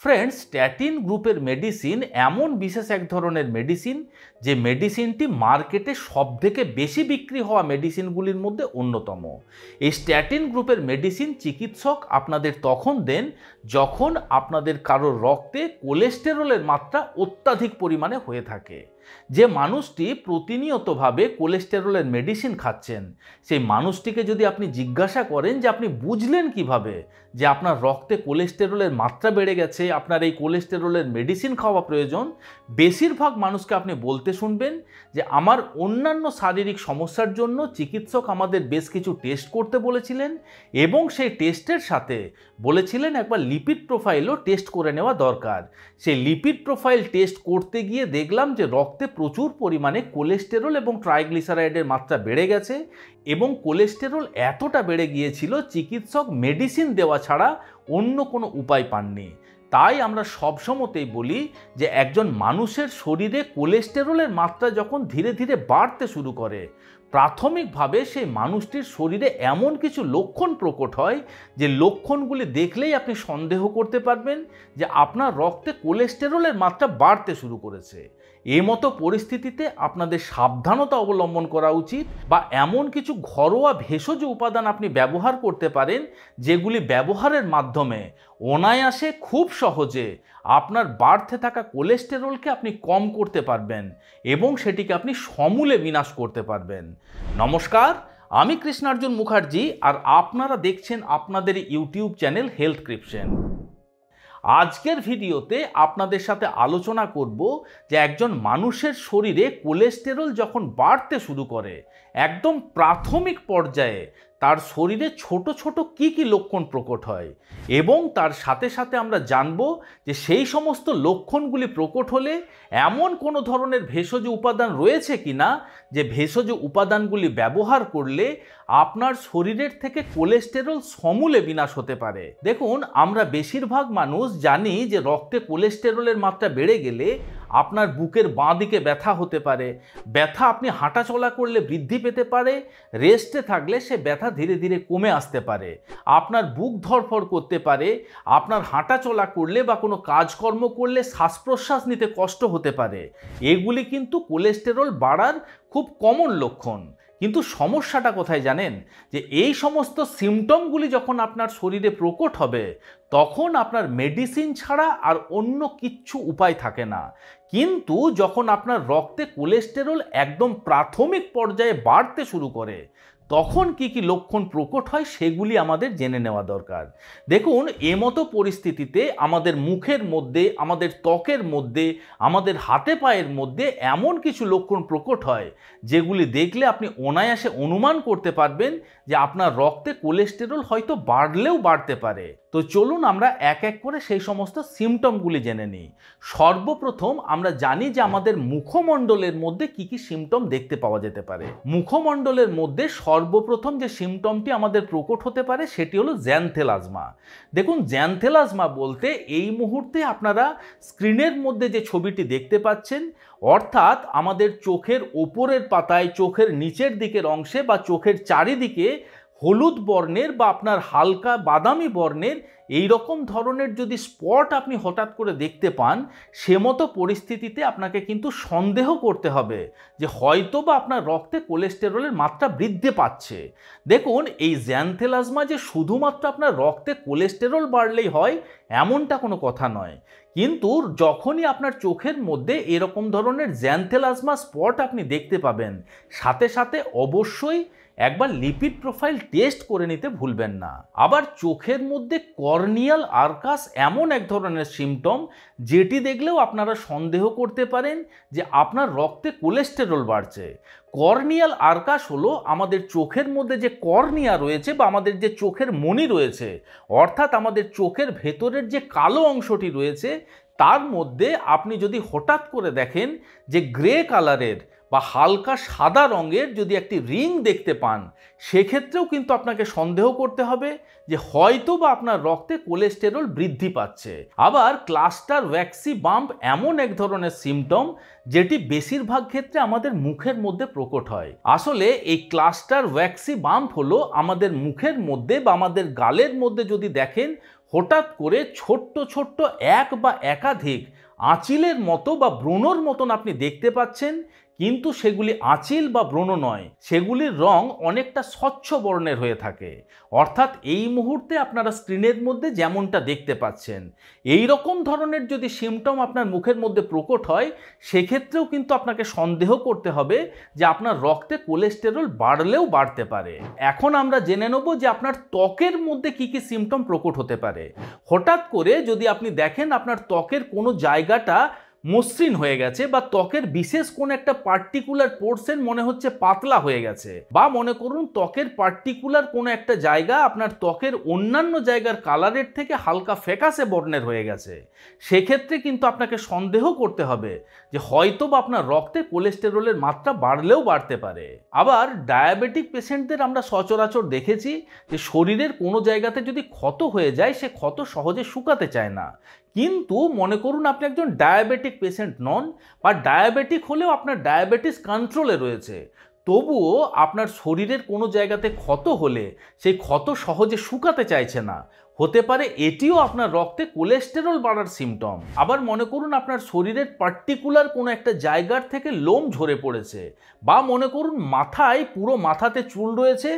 Friends, statin গ্রুপের medicine এমন বিশেষ এক ধরনের মেডিসিন যে মেডিসিনটি মার্কেটে সবথেকে বেশি বিক্রি হওয়া মেডিসিনগুলির মধ্যে অন্যতম। এই স্ট্যাটিন গ্রুপের মেডিসিন চিকিৎসক আপনাদের তখন দেন যখন আপনাদের কারোর রক্তে কোলেস্টেরলের মাত্রা অত্যাধিক পরিমাণে হয়ে থাকে। যে মানুষটি প্রতিনিয়তভাবে কোলেস্টেরলের মেডিসিন খাচ্ছেন, সেই মানুষটিকে যদি আপনি জিজ্ঞাসা করেন যে আপনি বুঝলেন কিভাবে যে আপনার রক্তে কোলেস্টেরলের মাত্রা বেড়ে গেছে, আপনার এই কোলেস্টেরলের মেডিসিন খাওয়া প্রয়োজন, বেশিরভাগ মানুষকে আপনি বলতে শুনবেন যে আমার অন্যান্য শারীরিক সমস্যার জন্য চিকিৎসক আমাদের বেশ কিছু টেস্ট করতে বলেছিলেন এবং সেই টেস্টের সাথে বলেছিলেন একবার লিপিড প্রোফাইলও টেস্ট করে নেওয়া দরকার। সেই লিপিড প্রোফাইল টেস্ট করতে গিয়ে দেখলাম যে রক্তে প্রচুর পরিমাণে কোলেস্টেরল এবং ট্রাইগ্লিসারাইডের মাত্রা বেড়ে গেছে এবং কোলেস্টেরল এতটা বেড়ে গিয়েছিল চিকিৎসক মেডিসিন দেওয়া ছাড়া অন্য কোনো উপায় পাননি। তাই আমরা সবসময়তেই বলি যে একজন মানুষের শরীরে কোলেস্টেরলের মাত্রা যখন ধীরে ধীরে বাড়তে শুরু করে, প্রাথমিকভাবে সেই মানুষটির শরীরে এমন কিছু লক্ষণ প্রকট হয় যে লক্ষণগুলি দেখলেই আপনি সন্দেহ করতে পারবেন যে আপনার রক্তে কোলেস্টেরলের মাত্রা বাড়তে শুরু করেছে। এই মতো পরিস্থিতিতে আপনাদের সাবধানতা অবলম্বন করা উচিত বা এমন কিছু ঘরোয়া ভেষজ উপাদান আপনি ব্যবহার করতে পারেন যেগুলি ব্যবহারের মাধ্যমে অনায়াসে খুব সহজে আপনার বাড়তে থাকা কোলেস্টেরলকে আপনি কম করতে পারবেন এবং সেটিকে আপনি সমূলে বিনাশ করতে পারবেন। নমস্কার, আমি কৃষ্ণার্জুন মুখার্জি আর আপনারা দেখছেন আপনাদের ইউটিউব চ্যানেল হেলথক্রিপশন। আজকের ভিডিওতে আপনাদের সাথে আলোচনা করব যে একজন মানুষের শরীরে কোলেস্টেরল যখন বাড়তে শুরু করে, একদম প্রাথমিক পর্যায়ে তার শরীরে ছোট ছোট কি কি লক্ষণ প্রকট হয় এবং তার সাথে সাথে আমরা জানব যে সেই সমস্ত লক্ষণগুলি প্রকট হলে এমন কোনো ধরনের ভেষজ উপাদান রয়েছে কিনা যে ভেষজ উপাদানগুলি ব্যবহার করলে আপনার শরীরের থেকে কোলেস্টেরল সমূলে বিনাশ হতে পারে। দেখুন, আমরা বেশিরভাগ মানুষ জানি যে রক্তে কোলেস্টেরলের মাত্রা বেড়ে গেলে আপনার বুকের বাঁ দিকে ব্যথা হতে পারে, ব্যথা আপনি হাঁটাচলা করলে বৃদ্ধি পেতে পারে, রেস্টে থাকলে সে ব্যথা ধীরে ধীরে কমে আসতে পারে, আপনার বুক ধড়ফড় করতে পারে, আপনার হাঁটাচলা করলে বা কোনো কাজকর্ম করলে শ্বাস প্রশ্বাস নিতে কষ্ট হতে পারে। এগুলি কিন্তু কোলেস্টেরল বাড়ার খুব কমন লক্ষণ। কিন্তু সমস্যাটা কোথায় জানেন? যে এই সমস্ত সিমটমগুলি যখন আপনার শরীরে প্রকট হবে তখন আপনার মেডিসিন ছাড়া আর অন্য কিচ্ছু উপায় থাকে না। কিন্তু যখন আপনার রক্তে কোলেস্টেরল একদম প্রাথমিক পর্যায়ে বাড়তে শুরু করে তখন কি কি লক্ষণ প্রকট হয় সেগুলি আমাদের জেনে নেওয়া দরকার। দেখুন, এমতো পরিস্থিতিতে আমাদের মুখের মধ্যে, আমাদের ত্বকের মধ্যে, আমাদের হাতে পায়ের মধ্যে এমন কিছু লক্ষণ প্রকট হয় যেগুলি দেখলে আপনি অনায়াসে অনুমান করতে পারবেন যে আপনার রক্তে কোলেস্টেরল হয়তো বাড়লেও বাড়তে পারে। তো চলুন আমরা এক এক করে সেই সমস্ত সিমটমগুলি জেনে নিই। সর্বপ্রথম আমরা জানি যে আমাদের মুখমণ্ডলের মধ্যে কি কি সিমটম দেখতে পাওয়া যেতে পারে। মুখমণ্ডলের মধ্যে সর্বপ্রথম যে সিমটমটি আমাদের প্রকট হতে পারে সেটি হলো জ্যানথেলাজমা। দেখুন, জ্যানথেলাজমা বলতে এই মুহূর্তে আপনারা স্ক্রিনের মধ্যে যে ছবিটি দেখতে পাচ্ছেন, অর্থাৎ আমাদের চোখের ওপরের পাতায়, চোখের নিচের দিকের অংশে বা চোখের চারিদিকে হলুদ বর্ণের বা আপনার হালকা বাদামি বর্ণের এই রকম ধরনের যদি স্পট আপনি হঠাৎ করে দেখতে পান, সে মতো পরিস্থিতিতে আপনাকে কিন্তু সন্দেহ করতে হবে যে হয়তো বা আপনার রক্তে কোলেস্টেরলের মাত্রা বৃদ্ধি পাচ্ছে। দেখুন, এই জ্যানথেলাজমা যে শুধুমাত্র আপনার রক্তে কোলেস্টেরল বাড়লেই হয় এমনটা কোনো কথা নয়, কিন্তু যখনই আপনার চোখের মধ্যে এরকম ধরনের জ্যানথেলাজমা স্পট আপনি দেখতে পাবেন, সাথে সাথে অবশ্যই একবার লিপিড প্রোফাইল টেস্ট করে নিতে ভুলবেন না। আবার চোখের মধ্যে কর্নিয়াল আর্কাস এমন এক ধরনের সিমটম যেটি দেখলেও আপনারা সন্দেহ করতে পারেন যে আপনার রক্তে কোলেস্টেরল বাড়ছে। কর্নিয়াল আর্কাস হলো আমাদের চোখের মধ্যে যে কর্নিয়া রয়েছে বা আমাদের যে চোখের মণি রয়েছে, অর্থাৎ আমাদের চোখের ভেতরের যে কালো অংশটি রয়েছে তার মধ্যে আপনি যদি হঠাৎ করে দেখেন যে গ্রে কালারের বা হালকা সাদা রঙের যদি একটি রিং দেখতে পান, সেক্ষেত্রেও কিন্তু আপনাকে সন্দেহ করতে হবে যে হয়তো বা আপনার রক্তে কোলেস্টেরল বৃদ্ধি পাচ্ছে। আবার ক্লাস্টার ওয়্যাক্সি বাম্প এমন এক ধরনের সিমটম যেটি বেশিরভাগ ক্ষেত্রে আমাদের মুখের মধ্যে প্রকট হয়। আসলে এই ক্লাস্টার ওয়্যাক্সি বাম্প হলো আমাদের মুখের মধ্যে বা আমাদের গালের মধ্যে যদি দেখেন হঠাৎ করে ছোট্ট ছোট্ট এক বা একাধিক আঁচিলের মতো বা ব্রণর মতন আপনি দেখতে পাচ্ছেন, কিন্তু সেগুলি আঁচিল বা ব্রণ নয়, সেগুলির রং অনেকটা স্বচ্ছ বর্ণের হয়ে থাকে। অর্থাৎ এই মুহূর্তে আপনারা স্ক্রিনের মধ্যে যেমনটা দেখতে পাচ্ছেন, এই রকম ধরনের যদি সিমটম আপনার মুখের মধ্যে প্রকট হয়, সেক্ষেত্রেও কিন্তু আপনাকে সন্দেহ করতে হবে যে আপনার রক্তে কোলেস্টেরল বাড়লেও বাড়তে পারে। এখন আমরা জেনে নেব যে আপনার ত্বকের মধ্যে কি কি সিমটম প্রকট হতে পারে। হঠাৎ করে যদি আপনি দেখেন আপনার ত্বকের কোনো জায়গাটা মসৃণ হয়ে গেছে, বা ত্বকের বিশেষ কোন একটা পার্টিকুলার পোর্শন মনে হচ্ছে পাতলা হয়ে গেছে, বা মনে করুন ত্বকের পার্টিকুলার কোনো একটা জায়গা আপনার ত্বকের অন্যান্য জায়গার কালারের থেকে হালকা ফ্যাকাশে বর্ণের হয়ে গেছে, সেক্ষেত্রে কিন্তু আপনাকে সন্দেহ করতে হবে যে হয়তো বা আপনার রক্তে কোলেস্টেরলের মাত্রা বাড়লেও বাড়তে পারে। আবার ডায়াবেটিক পেশেন্টদের আমরা সচরাচর দেখেছি যে শরীরের কোনো জায়গাতে যদি ক্ষত হয়ে যায়, সে ক্ষত সহজে শুকাতে চায় না। কিন্তু মনে করুন আপনি একজন ডায়াবেটিক পেশেন্ট নন, বা ডায়াবেটিক হলেও আপনার ডায়াবেটিস কন্ট্রোলে রয়েছে, তবুও আপনার শরীরের কোনো জায়গাতে ক্ষত হলে সেই ক্ষত সহজে শুকাতে চাইছে না, হতে পারে এটিও আপনার রক্তে কোলেস্টেরল বাড়ার সিমটম। আবার মনে করুন আপনার শরীরের পার্টিকুলার কোনো একটা জায়গার থেকে লোম ঝরে পড়েছে, বা মনে করুন মাথায় পুরো মাথাতে চুল রয়েছে,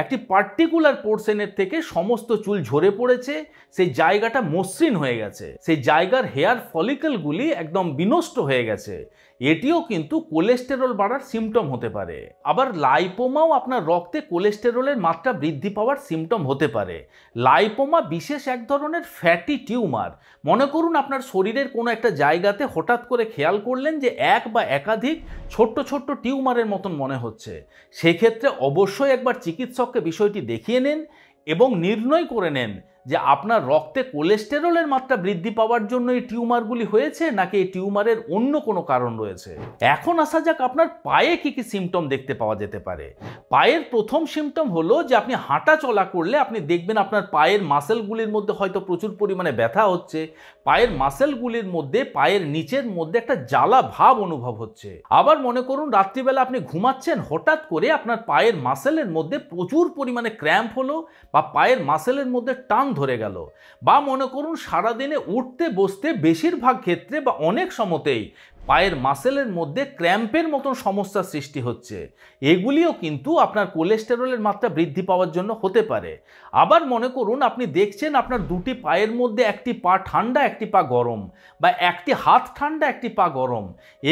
একটি পার্টিকুলার পোর্শনের থেকে সমস্ত চুল ঝরে পড়েছে, সেই জায়গাটা মসৃণ হয়ে গেছে, সেই জায়গার হেয়ার ফলিকলগুলি একদম বিনষ্ট হয়ে গেছে, এটিও কিন্তু কোলেস্টেরল বাড়ার সিমটম হতে পারে। আবার লাইপোমাও আপনার রক্তে কোলেস্টেরলের মাত্রা বৃদ্ধি পাওয়ার সিমটম হতে পারে। লাইপোমা বিশেষ এক ধরনের ফ্যাটি টিউমার। মনে করুন আপনার শরীরের কোনো একটা জায়গাতে হঠাৎ করে খেয়াল করলেন যে এক বা একাধিক ছোট্ট ছোট্ট টিউমারের মতন মনে হচ্ছে, সেক্ষেত্রে অবশ্যই একবার চিকিৎসককে বিষয়টি দেখিয়ে নিন এবং নির্ণয় করে নেন যে আপনার রক্তে কোলেস্টেরলের মাত্রা বৃদ্ধি পাওয়ার জন্য এই টিউমারগুলি হয়েছে, নাকি এই টিউমারের অন্য কোনো কারণ রয়েছে। এখন আসা যাক আপনার পায়ে কি কি সিমটম দেখতে পাওয়া যেতে পারে। পায়ের প্রথম সিমটম হলো যে আপনি হাঁটা চলা করলে আপনি দেখবেন আপনার পায়ের মাসেলগুলির মধ্যে হয়তো প্রচুর পরিমাণে ব্যথা হচ্ছে, পায়ের মাসেলগুলির মধ্যে পায়ের নিচের মধ্যে একটা জ্বালা ভাব অনুভব হচ্ছে। আবার মনে করুন রাত্রিবেলা আপনি ঘুমাচ্ছেন, হঠাৎ করে আপনার পায়ের মাসেলের মধ্যে প্রচুর পরিমাণে ক্র্যাম্প হলো, বা পায়ের মাসেলের মধ্যে টান ধরে গেল, বা মনে করুন সারাদিনে উঠতে বসতে বেশিরভাগ ক্ষেত্রে বা অনেক সময়তেই পায়ের মাসেলের মধ্যে ক্র্যাম্পের মতন সমস্যার সৃষ্টি হচ্ছে, এগুলিও কিন্তু আপনার কোলেস্টেরলের মাত্রা বৃদ্ধি পাওয়ার জন্য হতে পারে। আবার মনে করুন আপনি দেখছেন আপনার দুটি পায়ের মধ্যে একটি পা ঠান্ডা একটি পা গরম, বা একটি হাত ঠান্ডা একটি পা গরম,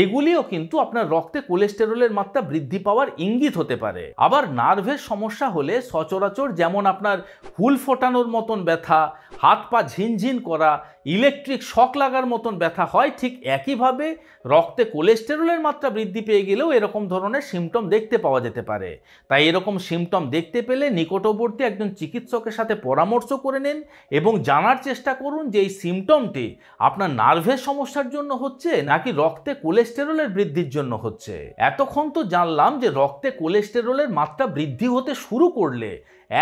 এগুলিও কিন্তু আপনার রক্তে কোলেস্টেরলের মাত্রা বৃদ্ধি পাওয়ার ইঙ্গিত হতে পারে। আবার নার্ভের সমস্যা হলে সচরাচর যেমন আপনার হুল ফোটানোর মতন ব্যথা, হাত পা ঝিনঝিন করা, ইলেকট্রিক শক লাগার মতন ব্যথা হয়, ঠিক একইভাবে রক্তে কোলেস্টেরলের মাত্রা বৃদ্ধি পেয়ে গেলেও এরকম ধরনের সিমটম দেখতে পাওয়া যেতে পারে। তাই এরকম সিমটম দেখতে পেলে নিকটবর্তী একজন চিকিৎসকের সাথে পরামর্শ করে নিন এবং জানার চেষ্টা করুন যে এই সিমটমটি আপনার নার্ভের সমস্যার জন্য হচ্ছে, নাকি রক্তে কোলেস্টেরলের বৃদ্ধির জন্য হচ্ছে। এতক্ষণ তো জানলাম যে রক্তে কোলেস্টেরলের মাত্রা বৃদ্ধি হতে শুরু করলে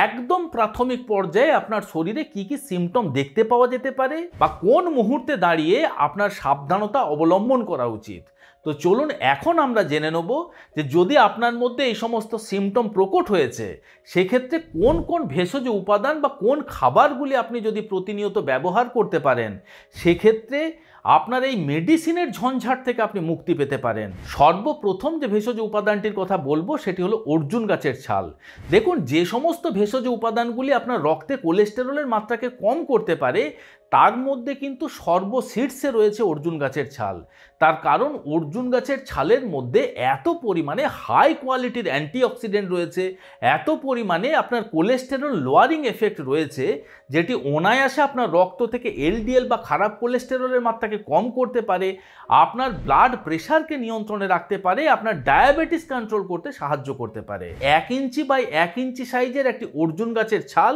একদম প্রাথমিক পর্যায়ে আপনার শরীরে কি কি সিমটম দেখতে পাওয়া যেতে পারে, বা কোন মুহূর্তে দাঁড়িয়ে আপনার সাবধানতা অবলম্বন করা উচিত। তো চলুন এখন আমরা জেনে নেব যে যদি আপনার মধ্যে এই সমস্ত সিমটম প্রকট হয়েছে, সেক্ষেত্রে কোন কোন ভেষজ উপাদান বা কোন খাবারগুলি আপনি যদি প্রতিনিয়ত ব্যবহার করতে পারেন, সেক্ষেত্রে আপনার এই মেডিসিনের ঝঞ্ঝাট থেকে আপনি মুক্তি পেতে পারেন। সর্বপ্রথম যে ভেষজ উপাদানটির কথা বলবো সেটি হলো অর্জুন গাছের ছাল। দেখুন, যে সমস্ত ভেষজ উপাদানগুলি আপনার রক্তে কোলেস্টেরলের মাত্রাকে কম করতে পারে, তার মধ্যে কিন্তু সর্বশীর্ষে রয়েছে অর্জুন গাছের ছাল। তার কারণ অর্জুন গাছের ছালের মধ্যে এত পরিমাণে হাই কোয়ালিটির অ্যান্টিঅক্সিডেন্ট রয়েছে, এত পরিমাণে আপনার কোলেস্টেরল লোয়ারিং এফেক্ট রয়েছে, যেটি অনায়াসে আপনার রক্ত থেকে এলডিএল বা খারাপ কোলেস্টেরলের মাত্রাকে কম করতে পারে, আপনার ব্লাড প্রেশারকে নিয়ন্ত্রণে রাখতে পারে, আপনার ডায়াবেটিস কন্ট্রোল করতে সাহায্য করতে পারে। 1 ইঞ্চি বাই 1 ইঞ্চি সাইজের একটি অর্জুন গাছের ছাল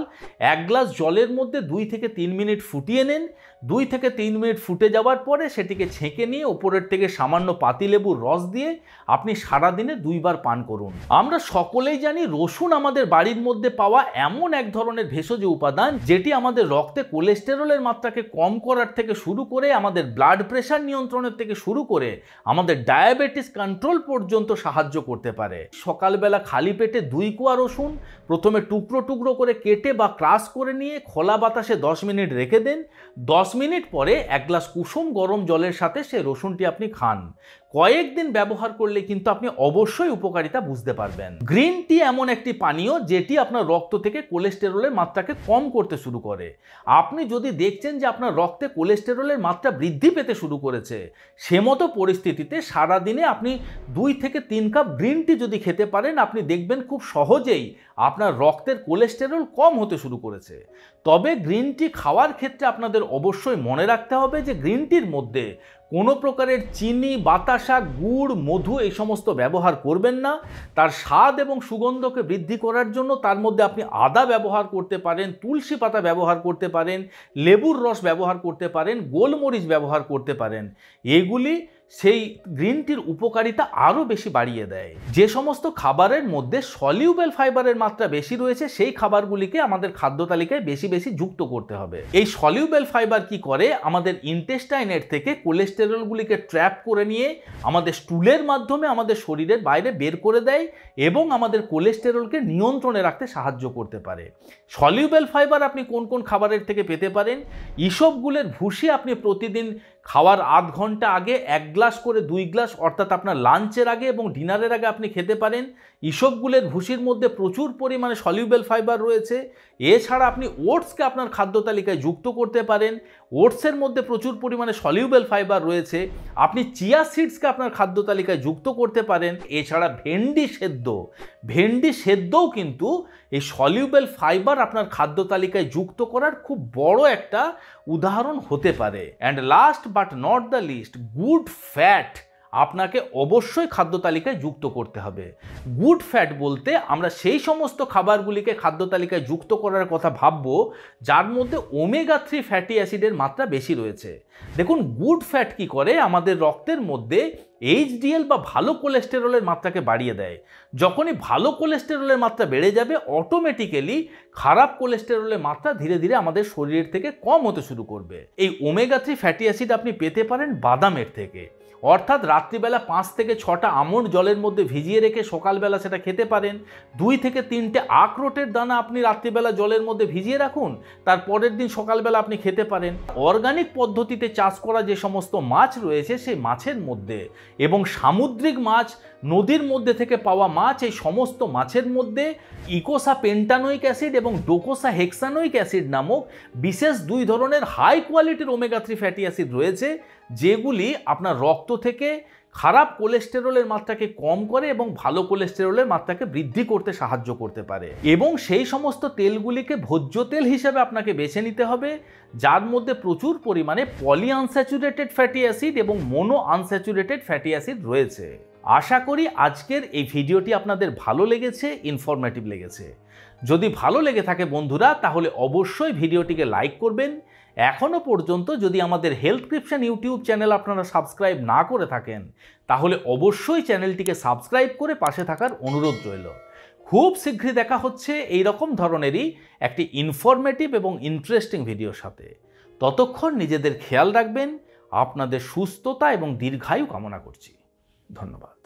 1 গ্লাস জলের মধ্যে 2 থেকে 3 মিনিট ফুটিয়ে নেন। 2 থেকে 3 মিনিট ফুটে যাওয়ার পরে সেটিকে ছেঁকে নিয়ে ওপরের থেকে সামান্য পাতিলেবুর রস দিয়ে আপনি সারাদিনে 2 বার পান করুন। আমরা সকলেই জানি রসুন আমাদের বাড়ির মধ্যে পাওয়া এমন এক ধরনের ভেষজ উপাদান যেটি আমাদের রক্তে কোলেস্টেরলের মাত্রাকে কম করার থেকে শুরু করে আমাদের ব্লাড প্রেশার নিয়ন্ত্রণের থেকে শুরু করে আমাদের ডায়াবেটিস কন্ট্রোল পর্যন্ত সাহায্য করতে পারে। সকালবেলা খালি পেটে 2 কোয়া রসুন প্রথমে টুকরো টুকরো করে কেটে বা ক্রাশ করে নিয়ে খোলা বাতাসে 10 মিনিট রেখে দেন। 10 মিনিট পরে 1 গ্লাস কুসুম গরম জলের সাথে সেই রসুনটি আপনি খান। কয়েকদিন ব্যবহার করলে কিন্তু আপনি অবশ্যই উপকারিতা বুঝতে পারবেন। গ্রিন টি এমন একটি পানীয় যেটি আপনার রক্ত থেকে কোলেস্টেরলের মাত্রাকে কম করতে শুরু করে। আপনি যদি দেখছেন যে আপনার রক্তে কোলেস্টেরলের মাত্রা বৃদ্ধি পেতে শুরু করেছে, সে মতো পরিস্থিতিতে সারাদিনে আপনি 2 থেকে 3 কাপ গ্রিন টি যদি খেতে পারেন, আপনি দেখবেন খুব সহজেই আপনার রক্তের কোলেস্টেরল কম হতে শুরু করেছে। তবে গ্রিন টি খাওয়ার ক্ষেত্রে আপনাদের অবশ্যই মনে রাখতে হবে যে গ্রিন টির মধ্যে কোনো প্রকারের চিনি, বাতাসা, গুড়, মধু এই সমস্ত ব্যবহার করবেন না। তার স্বাদ এবং সুগন্ধকে বৃদ্ধি করার জন্য তার মধ্যে আপনি আদা ব্যবহার করতে পারেন, তুলসী পাতা ব্যবহার করতে পারেন, লেবুর রস ব্যবহার করতে পারেন, গোলমরিচ ব্যবহার করতে পারেন। এগুলি সেই গ্রিন টির উপকারিতা আরও বেশি বাড়িয়ে দেয়। যে সমস্ত খাবারের মধ্যে সলিউবেল ফাইবারের মাত্রা বেশি রয়েছে সেই খাবারগুলিকে আমাদের খাদ্য তালিকায় বেশি বেশি যুক্ত করতে হবে। এই সলিউবেল ফাইবার কি করে, আমাদের ইন্টেস্টাইনের থেকে কোলেস্টেরলগুলিকে ট্র্যাপ করে নিয়ে আমাদের স্টুলের মাধ্যমে আমাদের শরীরের বাইরে বের করে দেয় এবং আমাদের কোলেস্টেরলকে নিয়ন্ত্রণে রাখতে সাহায্য করতে পারে। সলিউবেল ফাইবার আপনি কোন কোন খাবারের থেকে পেতে পারেন? ইসবগুলের ভুসি আপনি প্রতিদিন খাওয়ার আধ ঘন্টা আগে 1 গ্লাস করে 2 গ্লাস, অর্থাৎ আপনার লাঞ্চের আগে এবং ডিনারের আগে আপনি খেতে পারেন। ইসবগুলের ভুসির মধ্যে প্রচুর পরিমাণে সলিউবেল ফাইবার রয়েছে। এছাড়া আপনি ওটসকে আপনার খাদ্য তালিকায় যুক্ত করতে পারেন। ওটসের মধ্যে প্রচুর পরিমাণে সলিউবেল ফাইবার রয়েছে। আপনি চিয়া সিডসকে আপনার খাদ্য তালিকায় যুক্ত করতে পারেন। এছাড়া ভেন্ডি সেদ্ধও কিন্তু এই সলিউবেল ফাইবার আপনার খাদ্য তালিকায় যুক্ত করার খুব বড় একটা উদাহরণ হতে পারে। And last but not the least, good fat আপনাকে অবশ্যই খাদ্য তালিকায় যুক্ত করতে হবে। গুড ফ্যাট বলতে আমরা সেই সমস্ত খাবারগুলিকে খাদ্য তালিকায় যুক্ত করার কথা ভাববো যার মধ্যে ওমেগা 3 ফ্যাটি অ্যাসিডের মাত্রা বেশি রয়েছে। দেখুন, গুড ফ্যাট কি করে, আমাদের রক্তের মধ্যে এইচডিএল বা ভালো কোলেস্টেরলের মাত্রাকে বাড়িয়ে দেয়। যখনই ভালো কোলেস্টেরলের মাত্রা বেড়ে যাবে, অটোমেটিক্যালি খারাপ কোলেস্টেরলের মাত্রা ধীরে ধীরে আমাদের শরীর থেকে কম হতে শুরু করবে। এই ওমেগা 3 ফ্যাটি অ্যাসিড আপনি পেতে পারেন বাদামের থেকে, অর্থাৎ রাত্রিবেলা 5 থেকে 6টা আমন্ড জলের মধ্যে ভিজিয়ে রেখে সকালবেলা সেটা খেতে পারেন। 2 থেকে 3টে আখরোটের দানা আপনি রাত্রিবেলা জলের মধ্যে ভিজিয়ে রাখুন, তার পরের দিন সকালবেলা আপনি খেতে পারেন। অর্গানিক পদ্ধতিতে চাষ করা যে সমস্ত মাছ রয়েছে সেই মাছের মধ্যে এবং সামুদ্রিক মাছ, নদীর মধ্যে থেকে পাওয়া মাছ, এই সমস্ত মাছের মধ্যে ইকোসা পেন্টানোইক অ্যাসিড এবং ডোকোসা হেক্সানোইক অ্যাসিড নামক বিশেষ 2 ধরনের হাই কোয়ালিটির ওমেগা 3 ফ্যাটি অ্যাসিড রয়েছে, যেগুলি আপনার রক্ত থেকে খারাপ কোলেস্টেরলের মাত্রাকে কম করে এবং ভালো কোলেস্টেরলের মাত্রাকে বৃদ্ধি করতে সাহায্য করতে পারে। এবং সেই সমস্ত তেলগুলিকে ভোজ্য তেল হিসেবে আপনাকে বেছে নিতে হবে যার মধ্যে প্রচুর পরিমাণে পলি আনস্যাচুরেটেড ফ্যাটি অ্যাসিড এবং মোনো আনস্যাচুরেটেড ফ্যাটি অ্যাসিড রয়েছে। আশা করি আজকের এই ভিডিওটি আপনাদের ভালো লেগেছে, ইনফরমেটিভ লেগেছে। যদি ভালো লেগে থাকে বন্ধুরা, তাহলে অবশ্যই ভিডিওটিকে লাইক করবেন। এখনও পর্যন্ত যদি আমাদের হেলথক্রিপশন ইউটিউব চ্যানেল আপনারা সাবস্ক্রাইব না করে থাকেন, তাহলে অবশ্যই চ্যানেলটিকে সাবস্ক্রাইব করে পাশে থাকার অনুরোধ রইল। খুব শীঘ্রই দেখা হচ্ছে এই রকম ধরনেরই একটি ইনফরমেটিভ এবং ইন্টারেস্টিং ভিডিওর সাথে। ততক্ষণ নিজেদের খেয়াল রাখবেন। আপনাদের সুস্থতা এবং দীর্ঘায়ু কামনা করছি। ধন্যবাদ।